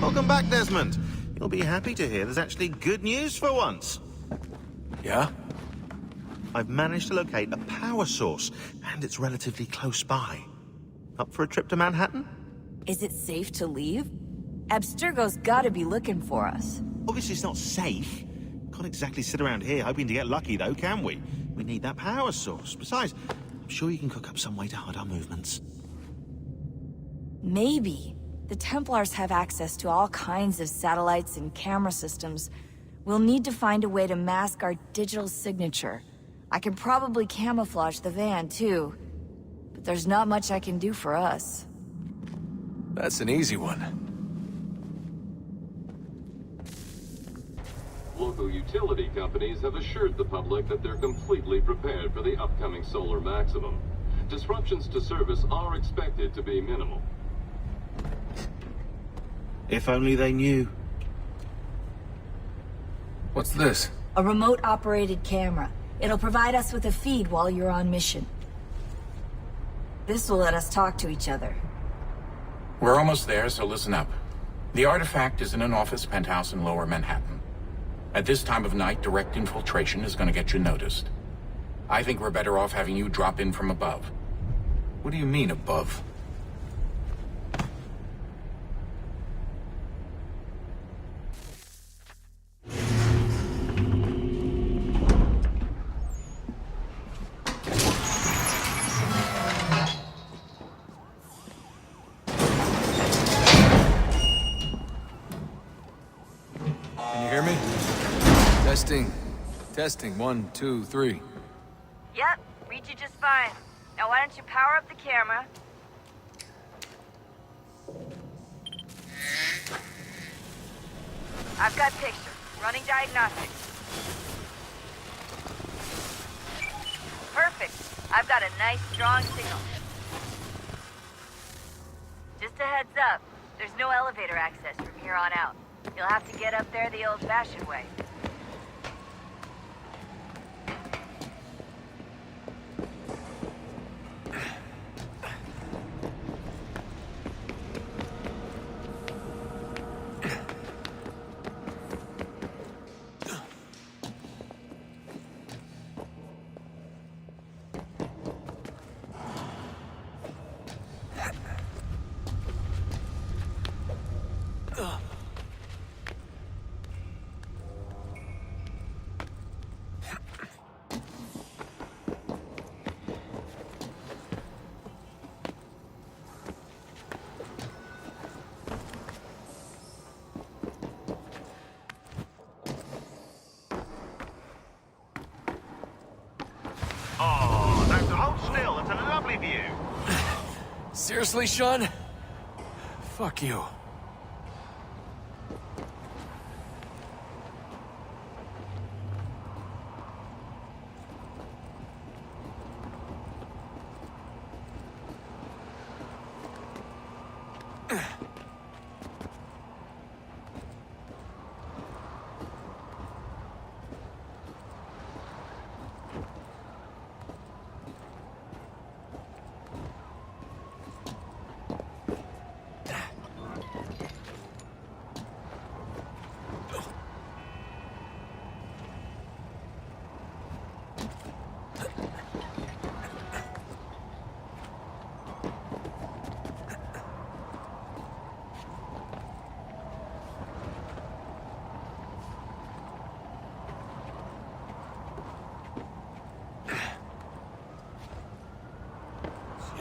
Welcome back, Desmond. You'll be happy to hear there's actually good news for once. Yeah? I've managed to locate a power source, and it's relatively close by. Up for a trip to Manhattan? Is it safe to leave? Abstergo's gotta be looking for us. Obviously it's not safe. Can't exactly sit around here hoping to get lucky, though, can we? We need that power source. Besides, I'm sure you can cook up some way to hide our movements. Maybe. The Templars have access to all kinds of satellites and camera systems. We'll need to find a way to mask our digital signature. I can probably camouflage the van, too. But there's not much I can do for us. That's an easy one. Local utility companies have assured the public that they're completely prepared for the upcoming solar maximum. Disruptions to service are expected to be minimal. If only they knew. What's this? A remote-operated camera. It'll provide us with a feed while you're on mission. This will let us talk to each other. We're almost there, so listen up. The artifact is in an office penthouse in Lower Manhattan. At this time of night, direct infiltration is going to get you noticed. I think we're better off having you drop in from above. What do you mean, above? Can you hear me? Testing. Testing. 1, 2, 3. Yep, read you just fine. Now why don't you power up the camera? I've got pictures. Running diagnostics. Perfect. I've got a nice, strong signal. Just a heads up. There's no elevator access from here on out. You'll have to get up there the old-fashioned way. Oh, that's hold still. That's a lovely view. Seriously, Sean? Fuck you.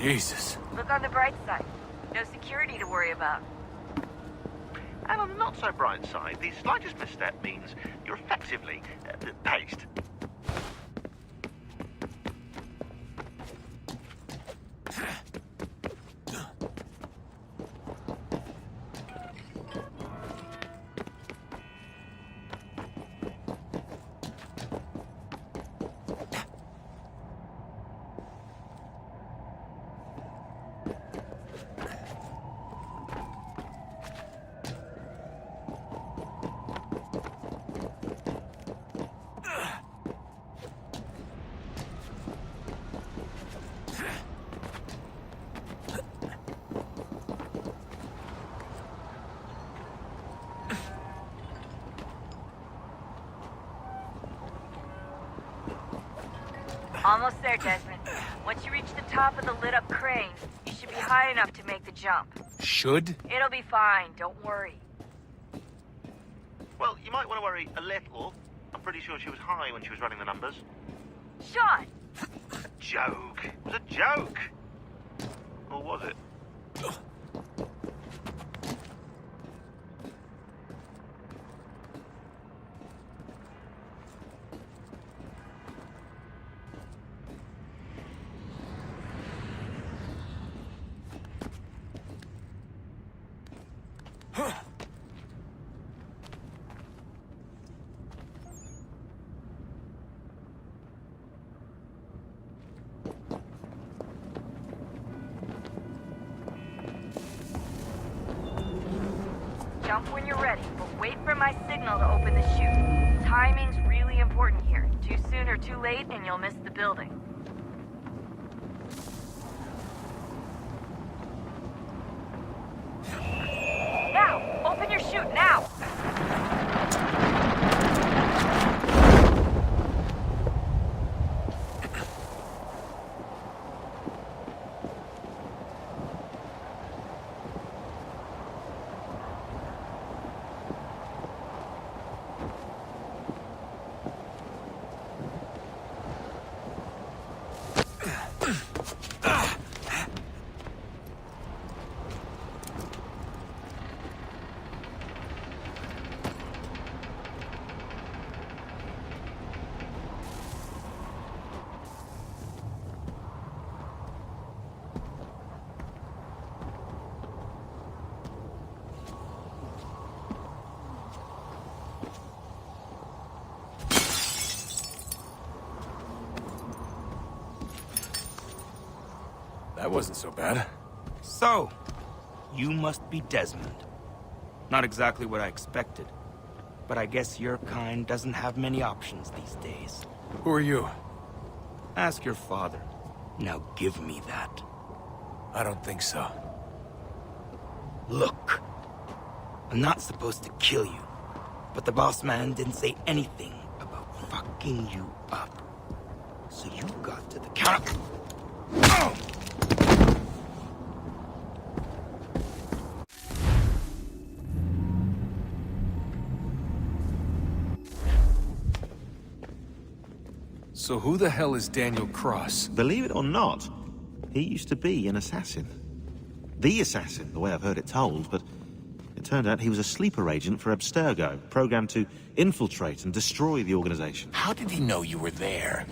Jesus. Look on the bright side. No security to worry about. And on the not-so-bright side, the slightest misstep means you're effectively paced. Almost there, Desmond. Once you reach the top of the lit-up crane, you should be high enough to make the jump. Should? It'll be fine, don't worry. Well, you might want to worry a little. I'm pretty sure she was high when she was running the numbers. Sean! A joke. It was a joke. Or was it? Jump when you're ready, but wait for my signal to open the chute. Timing's really important here. Too soon or too late, and you'll miss the building. Now! Open your chute, now! That wasn't so bad. So, you must be Desmond. Not exactly what I expected, but I guess your kind doesn't have many options these days. Who are you? Ask your father. Now give me that. I don't think so. Look, I'm not supposed to kill you, but the boss man didn't say anything about fucking you up. So you got to the counter. Oh! So who the hell is Daniel Cross? Believe it or not, he used to be an assassin. The assassin, the way I've heard it told, but it turned out he was a sleeper agent for Abstergo, programmed to infiltrate and destroy the organization. How did he know you were there?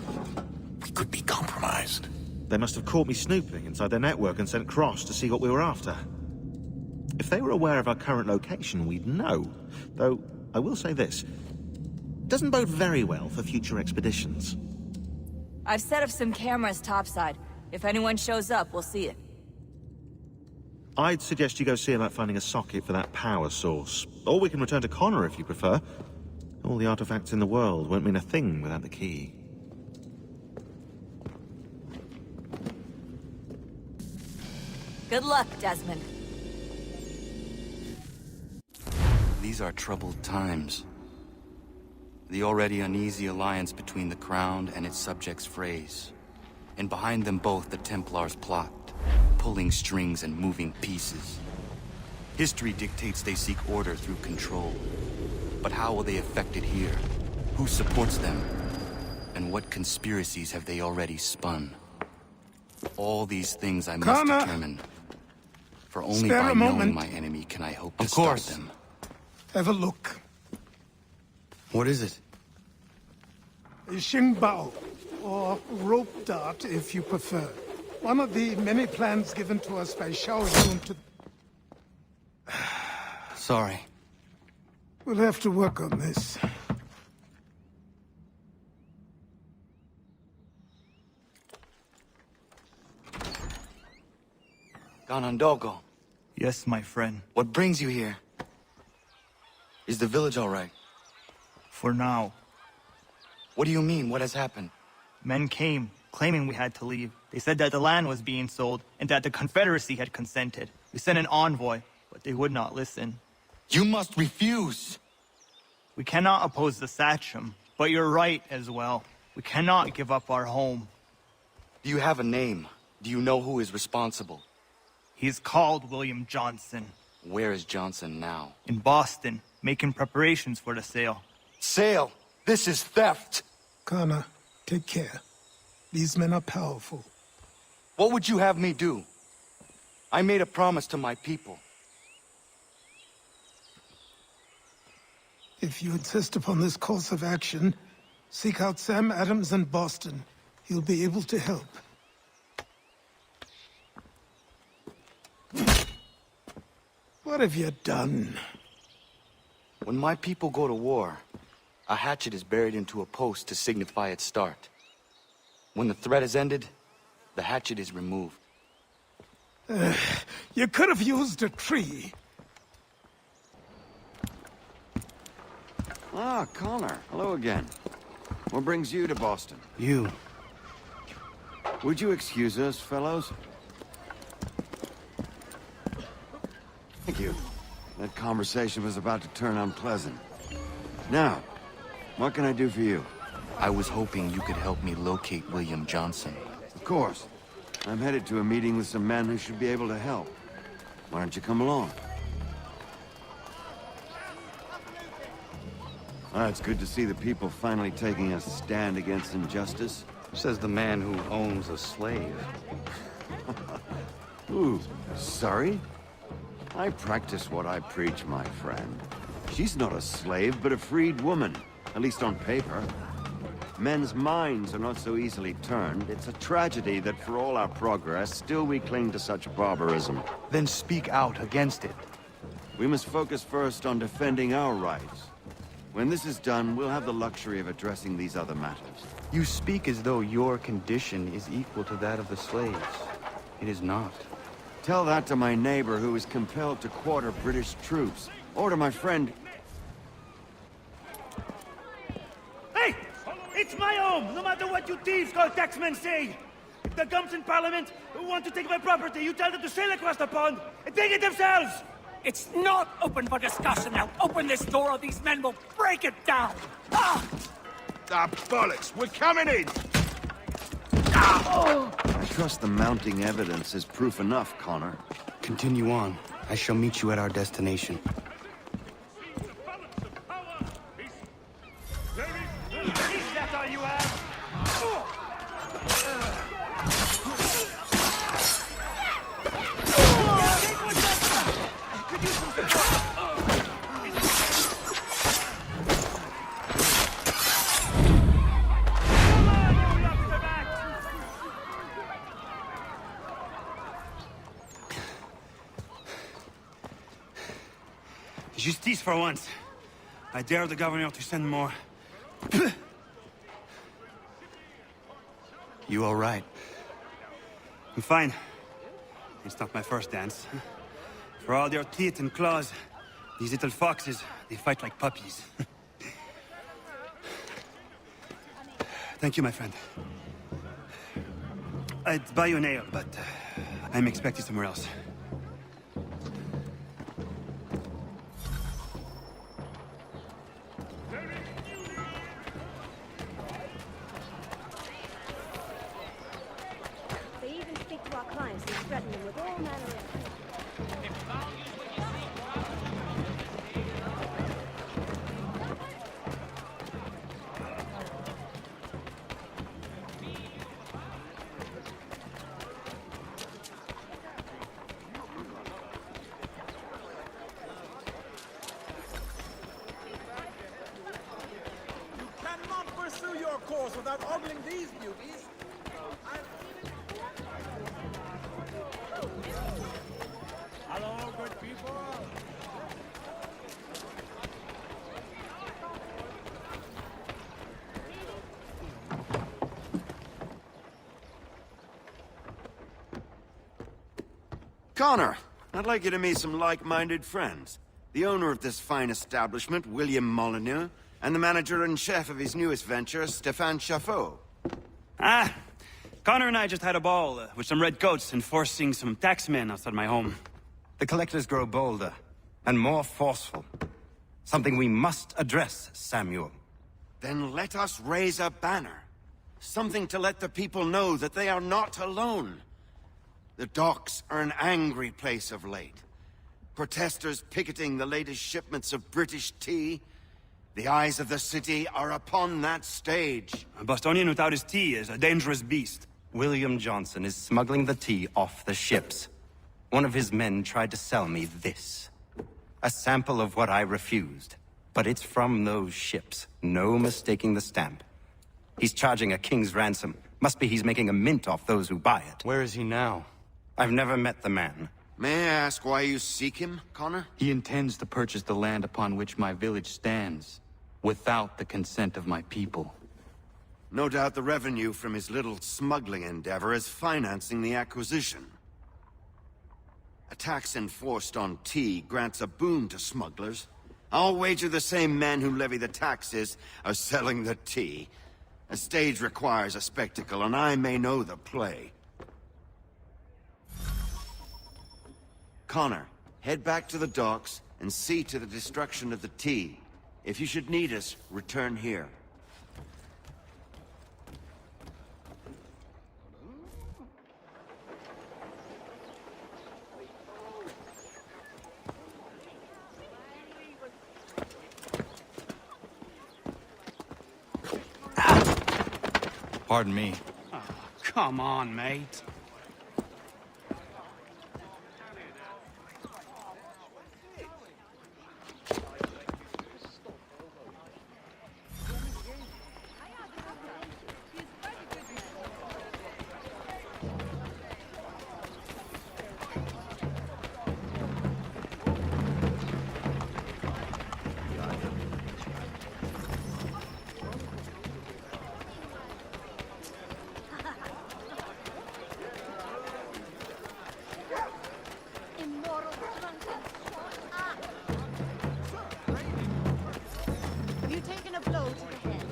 We could be compromised. They must have caught me snooping inside their network and sent Cross to see what we were after. If they were aware of our current location, we'd know. Though, I will say this. Doesn't bode very well for future expeditions. I've set up some cameras topside. If anyone shows up, we'll see it. I'd suggest you go see about finding a socket for that power source. Or we can return to Connor if you prefer. All the artifacts in the world won't mean a thing without the key. Good luck, Desmond. These are troubled times. The already uneasy alliance between the Crown and its subjects frays. And behind them both the Templars plot, pulling strings and moving pieces. History dictates they seek order through control. But how will they affect it here? Who supports them? And what conspiracies have they already spun? All these things I must determine. For only by knowing my enemy can I hope to stop them. Have a look. What is it? A Xingbao, or rope dart if you prefer. One of the many plans given to us by Xiao Yun to... Sorry. We'll have to work on this. Ganondogo, Yes, my friend. what brings you here? Is the village all right? For now. What do you mean? What has happened? Men came, claiming we had to leave. They said that the land was being sold, and that the Confederacy had consented. We sent an envoy, but they would not listen. You must refuse! We cannot oppose the Sachem, but you're right as well. We cannot give up our home. Do you have a name? Do you know who is responsible? He's called William Johnson. Where is Johnson now? In Boston, making preparations for the sale. Sale! This is theft! Connor, take care. These men are powerful. What would you have me do? I made a promise to my people. If you insist upon this course of action, seek out Sam Adams in Boston. He'll be able to help. What have you done? When my people go to war, a hatchet is buried into a post to signify its start. When the threat is ended, the hatchet is removed. You could have used a tree. Ah, Connor. Hello again. What brings you to Boston? You. Would you excuse us, fellows? Thank you. That conversation was about to turn unpleasant. Now, what can I do for you? I was hoping you could help me locate William Johnson. Of course. I'm headed to a meeting with some men who should be able to help. Why don't you come along? It's good to see the people finally taking a stand against injustice. Says the man who owns a slave. Ooh, sorry? I practice what I preach, my friend. She's not a slave, but a freed woman. At least on paper. Men's minds are not so easily turned. It's a tragedy that for all our progress, still we cling to such barbarism. Then speak out against it. We must focus first on defending our rights. When this is done, we'll have the luxury of addressing these other matters. You speak as though your condition is equal to that of the slaves. It is not. Tell that to my neighbor who is compelled to quarter British troops. Or to my friend... Hey! It's my home, no matter what you thieves called taxmen say! If the gums in Parliament want to take my property, you tell them to sail across the pond and take it themselves! It's not open for discussion now. Open this door or these men will break it down. Ah! Ah, bollocks! We're coming in! Ah! I trust the mounting evidence is proof enough, Connor. Continue on. I shall meet you at our destination. Is that all you have? Justice for once. I dare the governor to send more. You all right? I'm fine. It's not my first dance. For all their teeth and claws, these little foxes, they fight like puppies. Thank you, my friend. I'd buy you an ale, but I'm expecting somewhere else. They even speak to our clients and threaten them with all manner of... Pursue your course without ogling these beauties. Hello, good people. Connor, I'd like you to meet some like-minded friends. The owner of this fine establishment, William Molyneux, and the manager and chef of his newest venture, Stéphane Chaffeau. Ah, Connor and I just had a ball with some redcoats enforcing some taxmen outside my home. The collectors grow bolder and more forceful. Something we must address, Samuel. Then let us raise a banner. Something to let the people know that they are not alone. The docks are an angry place of late. Protesters picketing the latest shipments of British tea. The eyes of the city are upon that stage. A Bostonian without his tea is a dangerous beast. William Johnson is smuggling the tea off the ships. One of his men tried to sell me this. A sample of what I refused. But it's from those ships. No mistaking the stamp. He's charging a king's ransom. Must be he's making a mint off those who buy it. Where is he now? I've never met the man. May I ask why you seek him, Connor? He intends to purchase the land upon which my village stands, without the consent of my people. No doubt the revenue from his little smuggling endeavor is financing the acquisition. A tax enforced on tea grants a boon to smugglers. I'll wager the same men who levy the taxes are selling the tea. A stage requires a spectacle, and I may know the play. Connor, head back to the docks and see to the destruction of the tea. If you should need us, return here. Pardon me. Oh, come on, mate. Have you taken a blow to the head?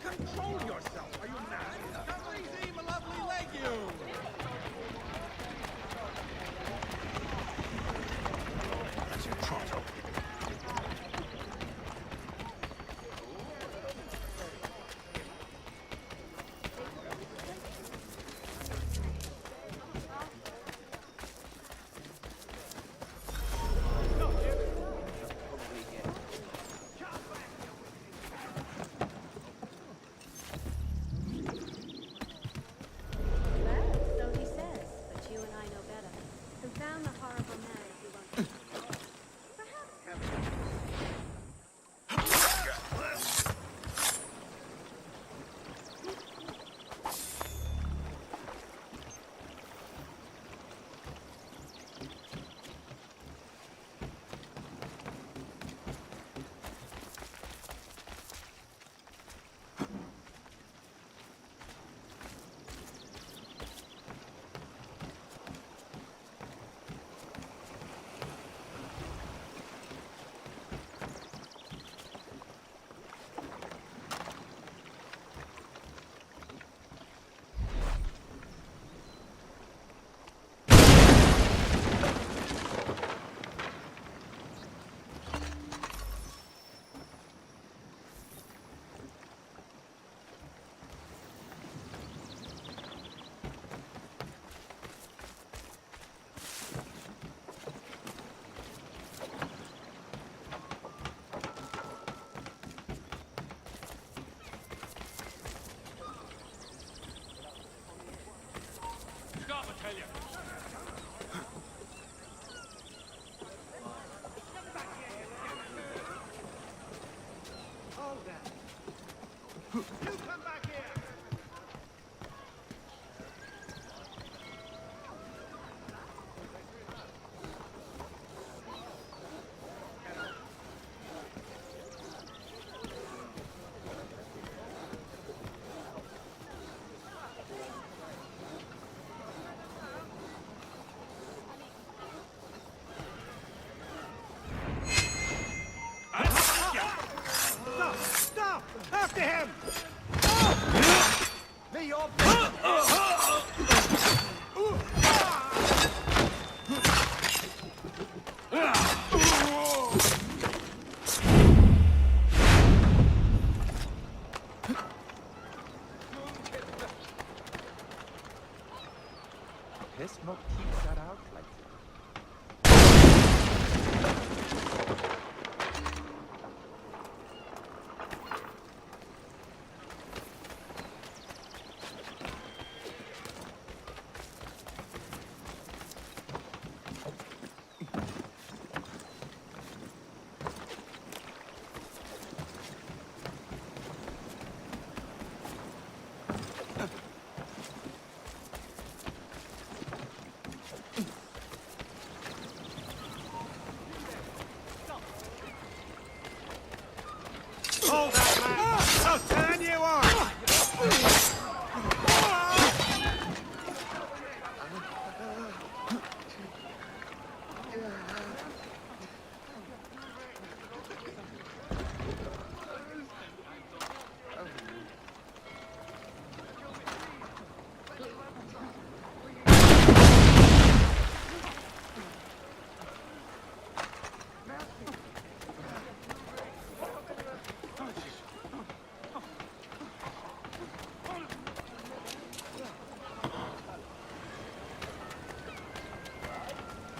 Control yourself! Are you mad? Come easy, my lovely legume! That's your trot. So he says, but you and I know better. Confound the horrible man if you want to. best not keep that out like that. Hold that, man! I'll turn you on!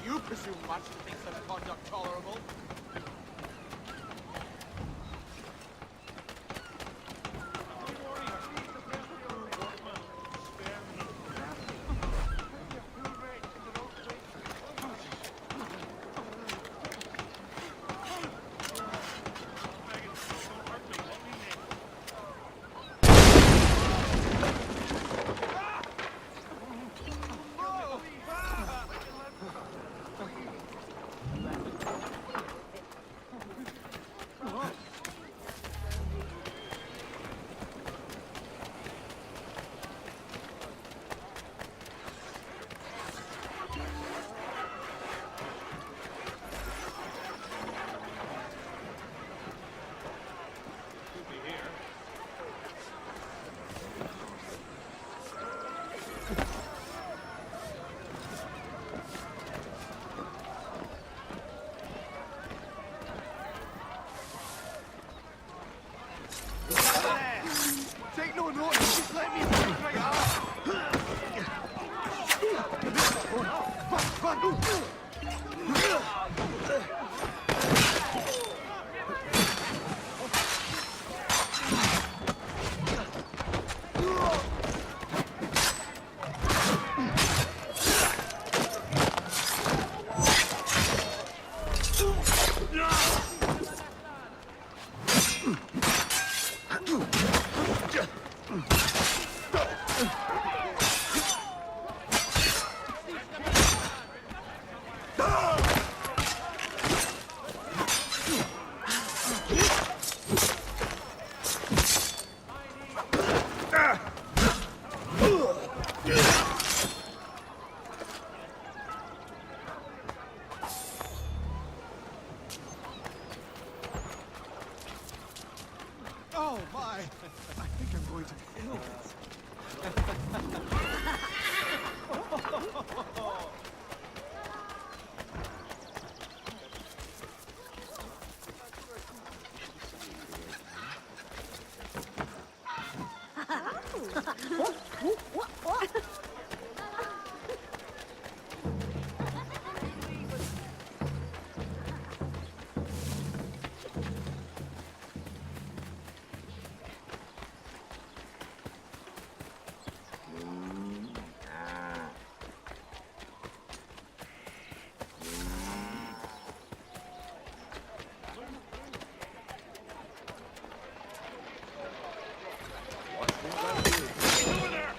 You presume much to think such conduct tolerable? Take no notice, just let me break right off! Oh my! I think I'm going to kill this. Over there!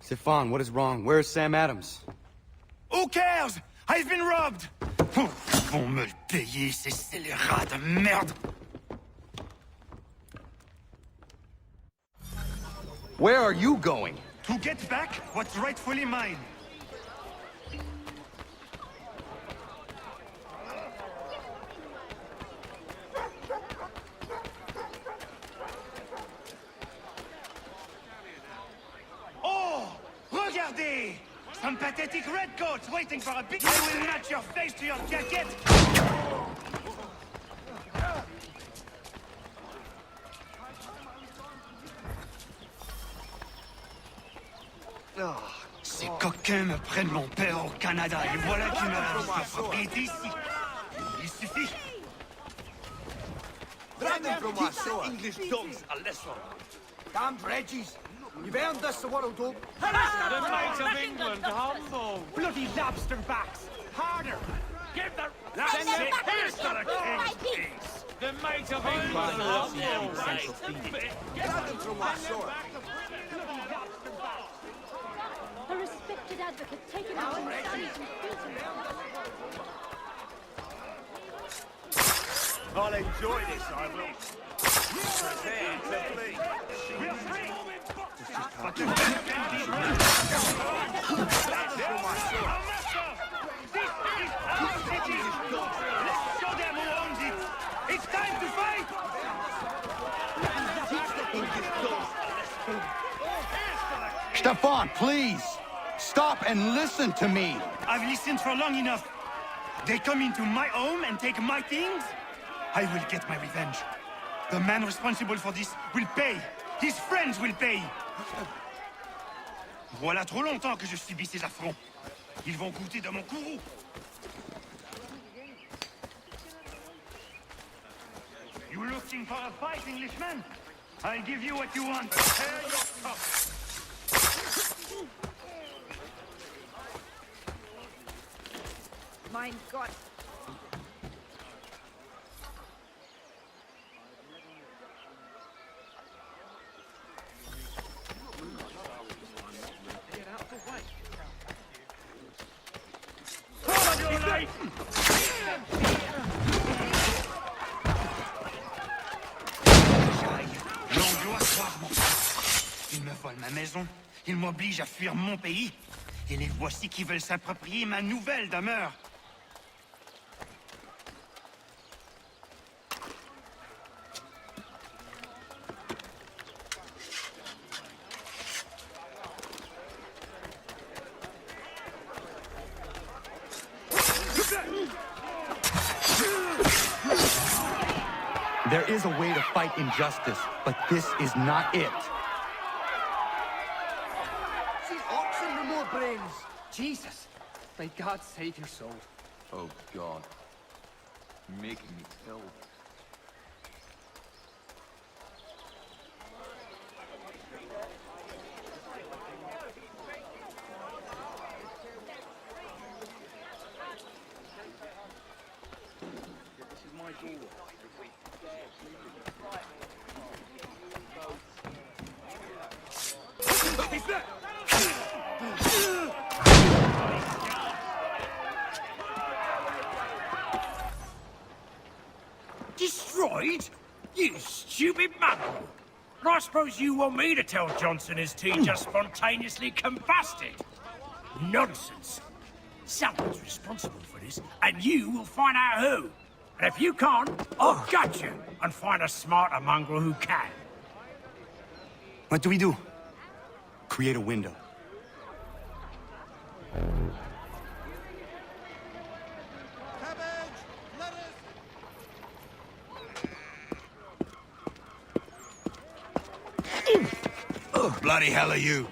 Stefan, what is wrong? Where is Sam Adams? Who cares? I've been robbed! Oh, vont me le payer, ces scélérats de merde! Where are you going? To get back what's rightfully mine. Oh! Regardez! Some pathetic redcoats waiting for a big... I will match your face to your jacket! Ces coquins me prennent mon père au Canada et voilà qu'ils me la fabriquent ici. Il suffit. English dogs a lesson. Damn Reggies. You've earned this, the world hope. The Knights of England, humble. Bloody lobster backs. Harder. Give the... That's it. Here's to the king's peace. The Knights of England, humble. Grab them from my sword. A respected advocate taken out in studies and I'll enjoy this, I will. Prepare to flee. We're free. Let's show them who owns it. It's time to fight. Stefan, please! Stop and listen to me! I've listened for long enough. They come into my home and take my things? I will get my revenge. The man responsible for this will pay. His friends will pay. Voilà trop longtemps que je subis ces affronts. Ils vont goûter de mon courroux. You looking for a fight, Englishman? I'll give you what you want. Prepare your cup. Mein Gott. Ils me volent ma maison, ils m'obligent à fuir mon pays, et les voici qui veulent s'approprier ma nouvelle demeure. There is a way to fight injustice, but this is not it. She's oxen with more brains. Jesus. May God save your soul. Oh, God. You're making me ill. This is my door. Destroyed? You stupid mongrel! I suppose you want me to tell Johnson his tea just spontaneously combusted? Nonsense! Someone's responsible for this, and you will find out who. And if you can't, I'll gut you and find a smarter mongrel who can. What do we do? Create a window. Bloody hell are you?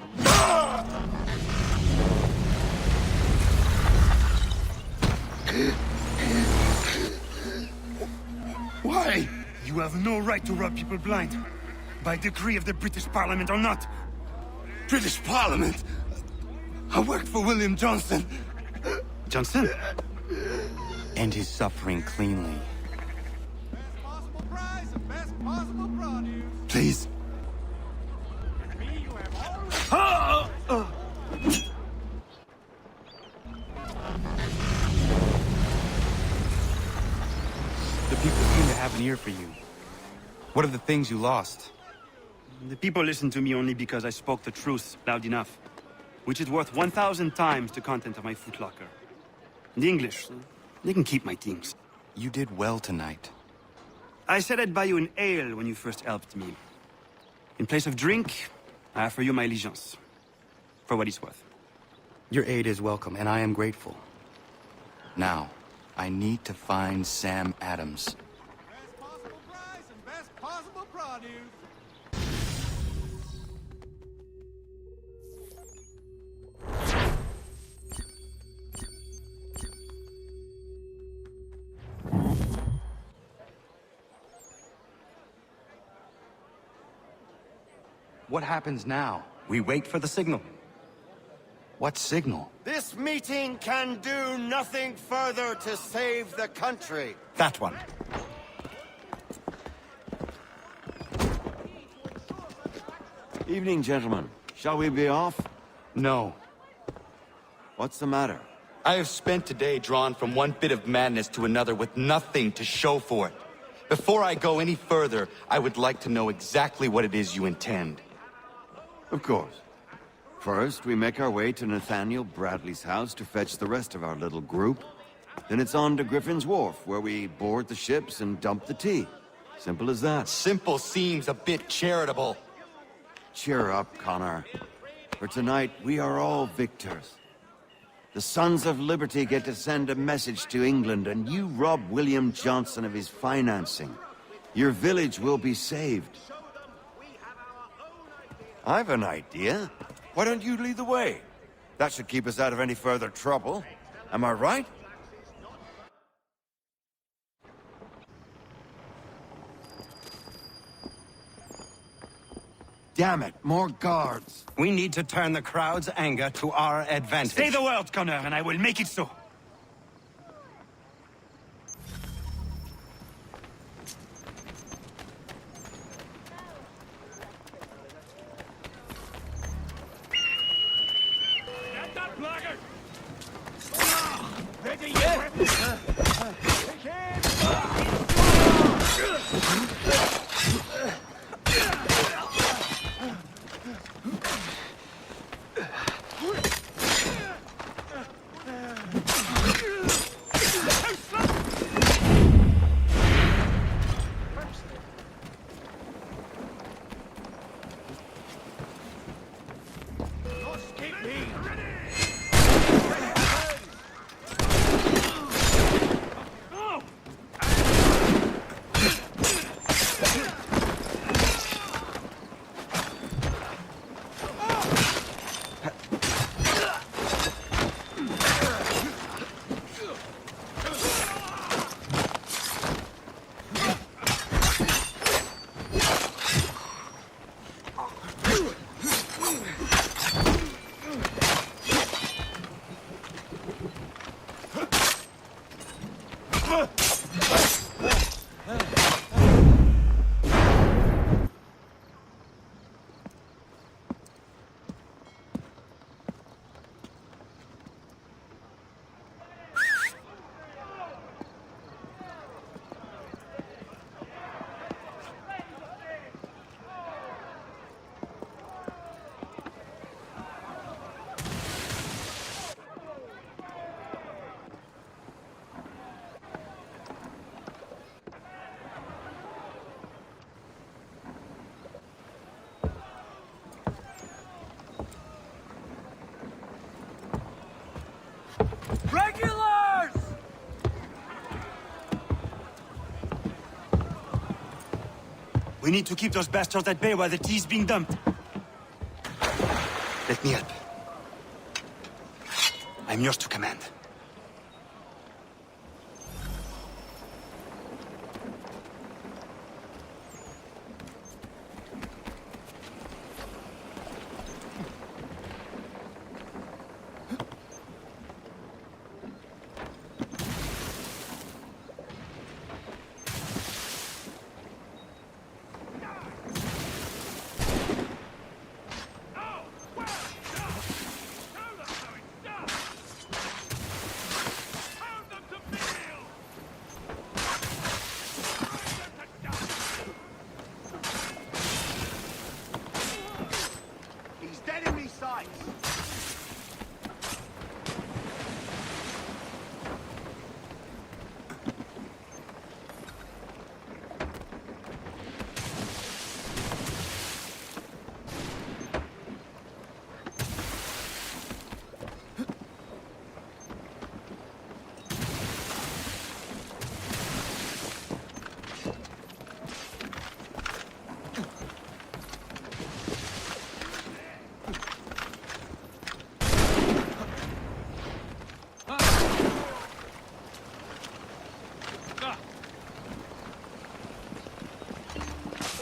Why? You have no right to rob people blind. By decree of the British Parliament or not. British Parliament? I worked for William Johnson. Johnson? End his suffering cleanly. Best possible price and best possible produce. Please. here for you. What are the things you lost? The people listened to me only because I spoke the truth loud enough, which is worth 1,000 times the content of my footlocker. The English, they can keep my things. You did well tonight. I said I'd buy you an ale when you first helped me. In place of drink, I offer you my allegiance. For what it's worth. Your aid is welcome, and I am grateful. Now, I need to find Sam Adams. Best possible price and best possible produce. What happens now? We wait for the signal. What signal? This meeting can do nothing further to save the country. That one. Evening, gentlemen. Shall we be off? No. What's the matter? I have spent today drawn from one bit of madness to another with nothing to show for it. Before I go any further, I would like to know exactly what it is you intend. Of course. First, we make our way to Nathaniel Bradley's house to fetch the rest of our little group. Then it's on to Griffin's Wharf, where we board the ships and dump the tea. Simple as that. Simple seems a bit charitable. Cheer up, Connor. For tonight, we are all victors. The Sons of Liberty get to send a message to England, and you rob William Johnson of his financing. Your village will be saved. I've an idea. Why don't you lead the way? That should keep us out of any further trouble. Am I right? Damn it, more guards. We need to turn the crowd's anger to our advantage. Say the word, Connor, and I will make it so. Get that blackguard! Ready, yeah! Regulars! We need to keep those bastards at bay while the tea's being dumped. Let me help. I'm yours to command.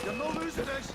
You're no losing this!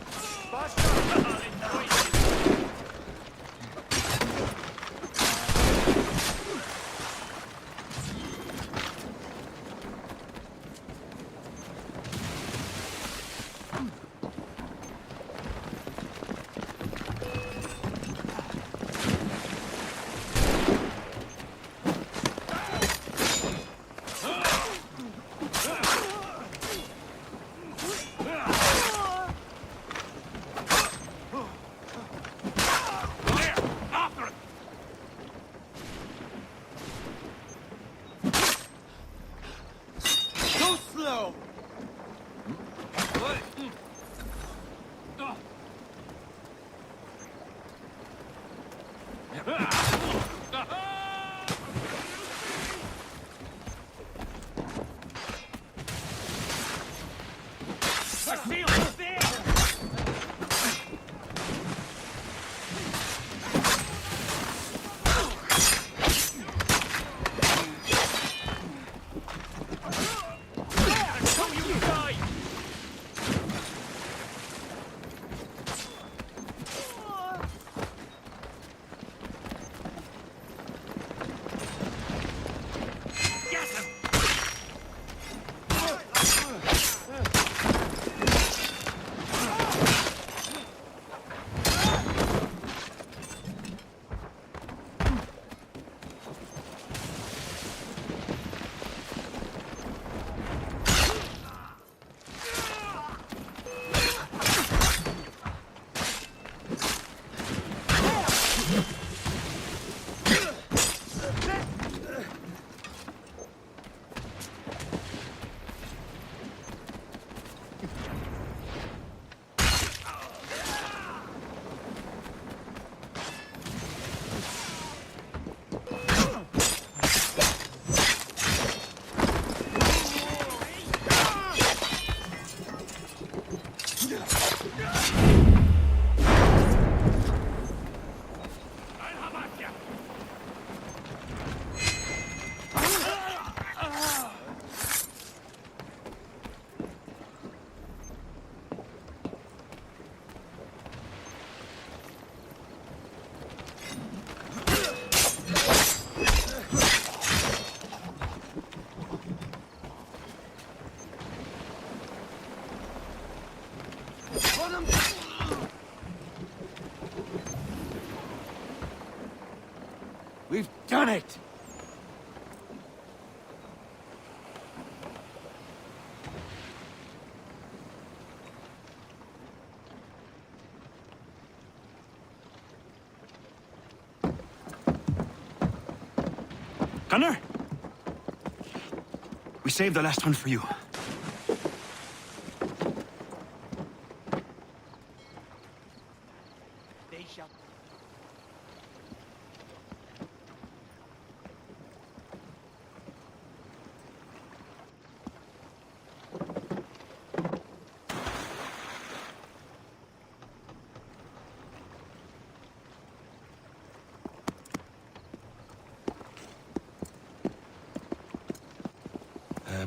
We've done it! Gunnar? We saved the last one for you. They shall...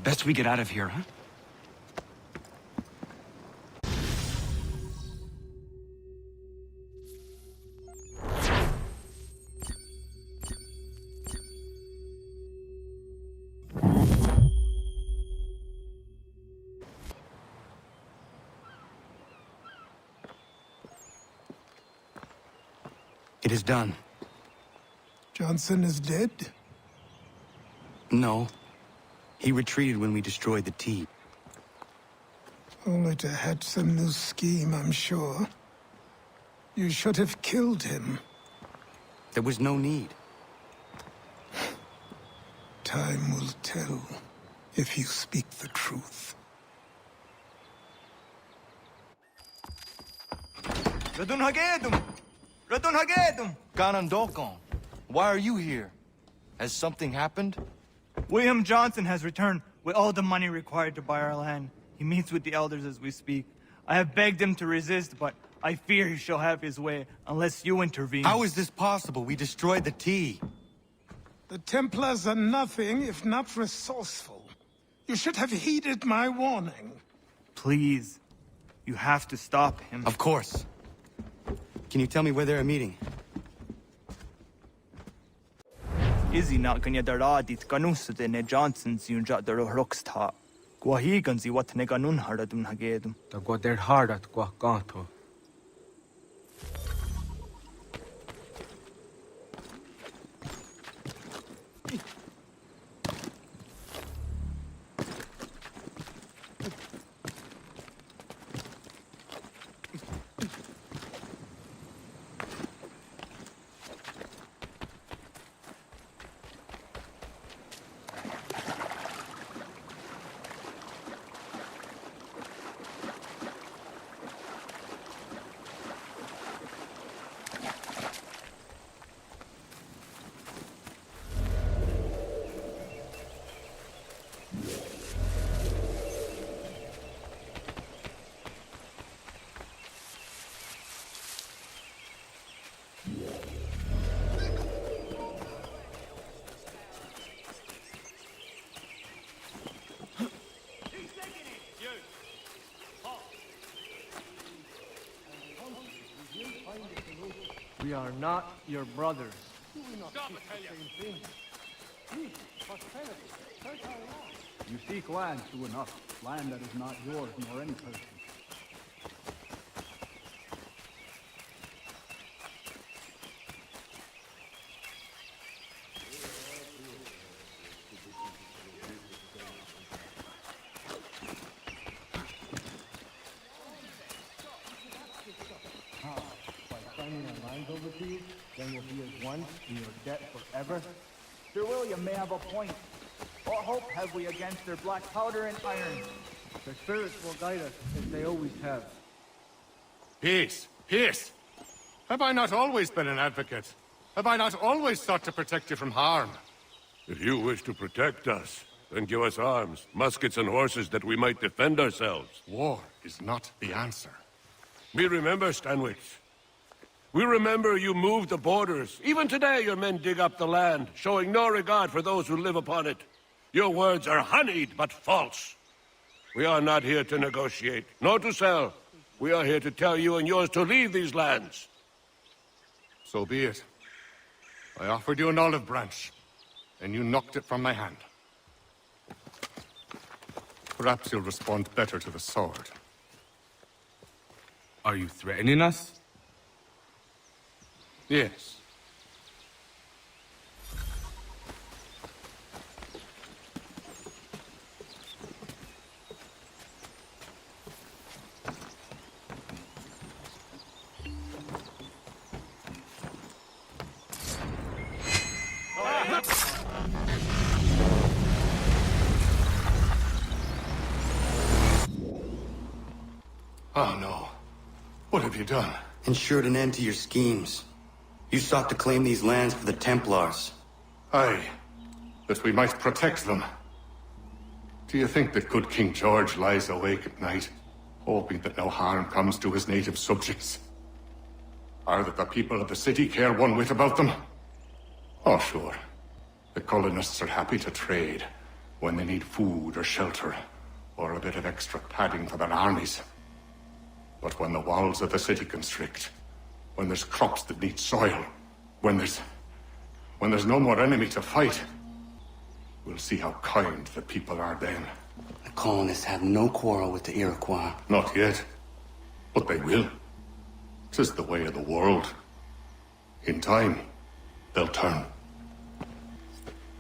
Best we get out of here, huh? It is done. Johnson is dead? No. He retreated when we destroyed the T. Only to hatch some new scheme, I'm sure. You should have killed him. There was no need. Time will tell if you speak the truth. Radun Hagedum! Radun Hagedum! Ganondokon, why are you here? Has something happened? William Johnson has returned with all the money required to buy our land. He meets with the elders as we speak. I have begged him to resist, but I fear he shall have his way unless you intervene. How is this possible? We destroyed the tea. The Templars are nothing if not resourceful. You should have heeded my warning. Please, you have to stop him. Of course. Can you tell me where they're meeting? Izzy not ganya daradit ganusute ne Johnson's yunja daro rocksta. Guahiganzi what ne ganun haradun hagedum. Da der hardat gua gato. We are not your brothers. You seek land, true enough. Land that is not yours nor any person. Then we'll be as one in your debt forever. Sir William may have a point. What hope have we against their black powder and iron? Their spirits will guide us, as they always have. Peace! Peace! Have I not always been an advocate? Have I not always sought to protect you from harm? If you wish to protect us, then give us arms, muskets and horses that we might defend ourselves. War is not the answer. We remember, Stanwix. We remember you moved the borders. Even today your men dig up the land, showing no regard for those who live upon it. Your words are honeyed, but false. We are not here to negotiate, nor to sell. We are here to tell you and yours to leave these lands. So be it. I offered you an olive branch, and you knocked it from my hand. Perhaps you'll respond better to the sword. Are you threatening us? Yes. Oh no. What have you done? Ensured an end to your schemes. You sought to claim these lands for the Templars. Aye, that we might protect them. Do you think that good King George lies awake at night, hoping that no harm comes to his native subjects? Or that the people of the city care one whit about them? Oh, sure. The colonists are happy to trade when they need food or shelter, or a bit of extra padding for their armies. But when the walls of the city constrict, when there's crops that need soil, when there's no more enemy to fight, we'll see how kind the people are then. The colonists have no quarrel with the Iroquois. Not yet, but they will. 'Tis the way of the world. In time, they'll turn.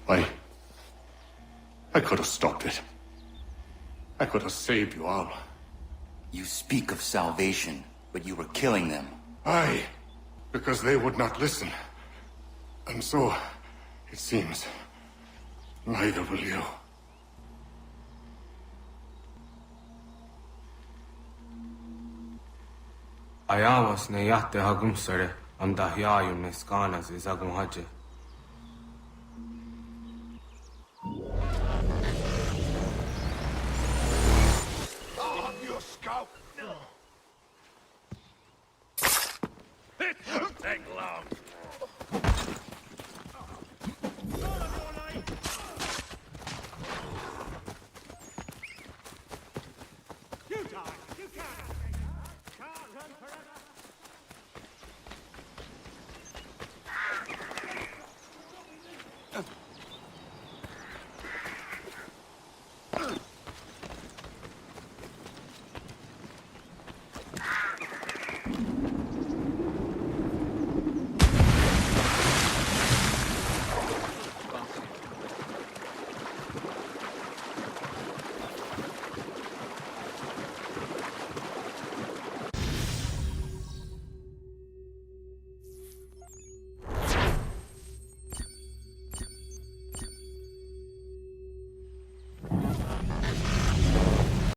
I could have stopped it. I could have saved you all. You speak of salvation, but you were killing them. Aye, because they would not listen. And so, it seems, neither will you. Ayawas ne yahte hagum sare, am dahyayun ne skanas is agum haje.